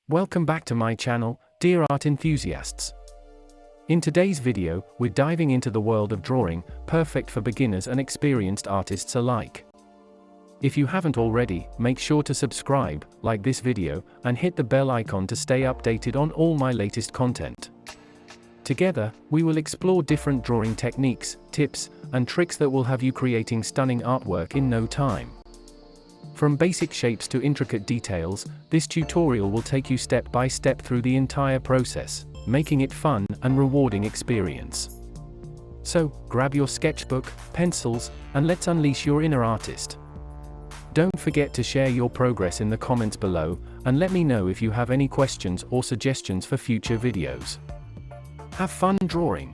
Welcome back to my channel, dear art enthusiasts. In today's video, we're diving into the world of drawing, perfect for beginners and experienced artists alike. If you haven't already, make sure to subscribe, like this video, and hit the bell icon to stay updated on all my latest content. Together, we will explore different drawing techniques, tips, and tricks that will have you creating stunning artwork in no time. From basic shapes to intricate details, this tutorial will take you step by step through the entire process, making it fun and rewarding experience. So, grab your sketchbook, pencils, and let's unleash your inner artist. Don't forget to share your progress in the comments below, and let me know if you have any questions or suggestions for future videos. Have fun drawing!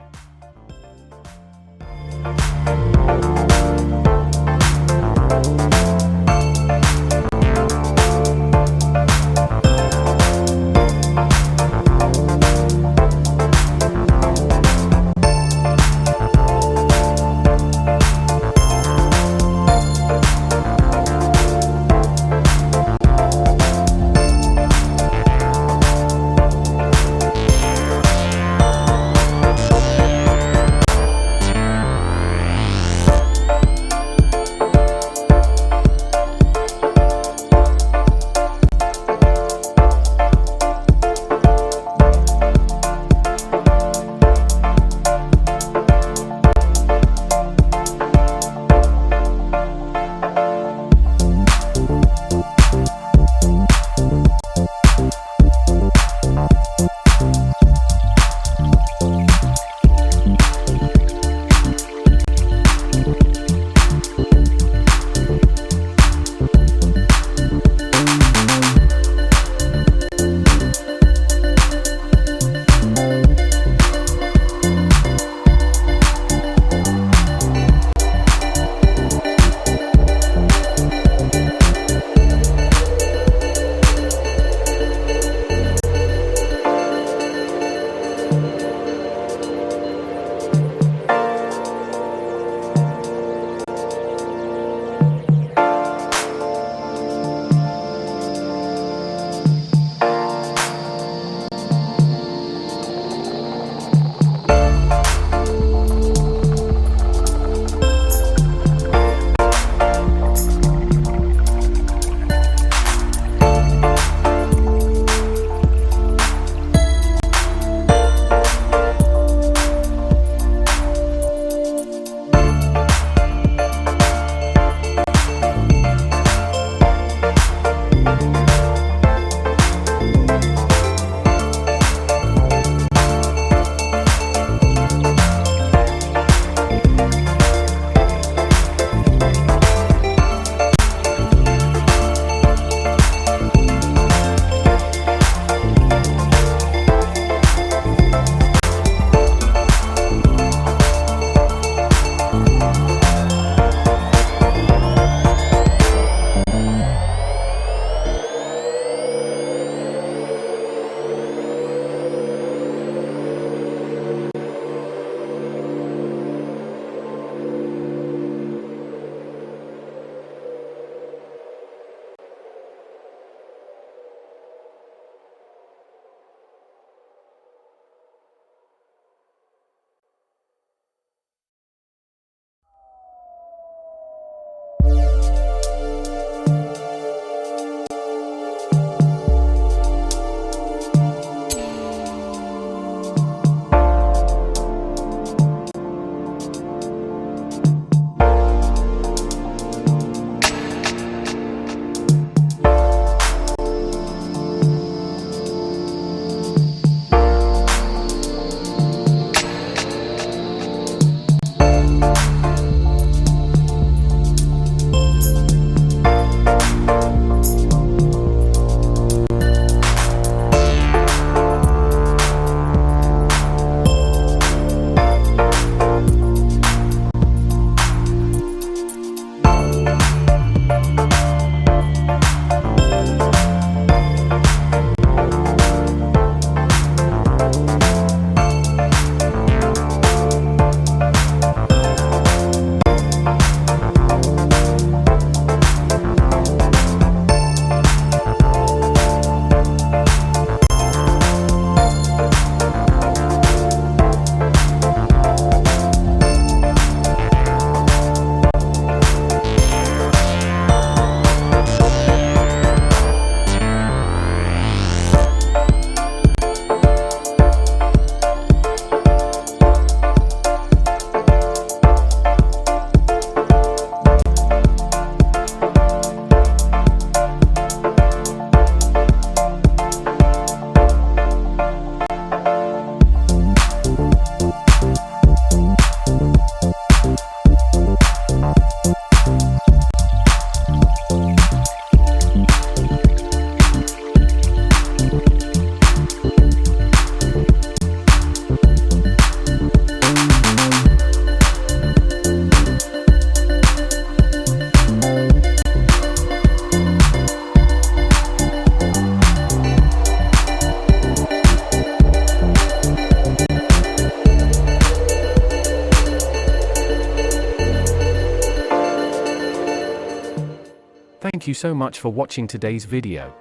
Thank you so much for watching today's video.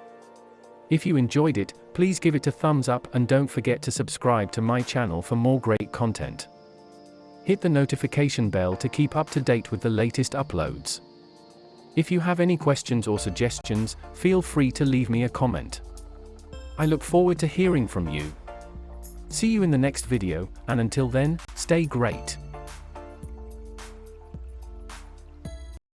If you enjoyed it, please give it a thumbs up and don't forget to subscribe to my channel for more great content. Hit the notification bell to keep up to date with the latest uploads. If you have any questions or suggestions, feel free to leave me a comment. I look forward to hearing from you. See you in the next video, and until then, stay great.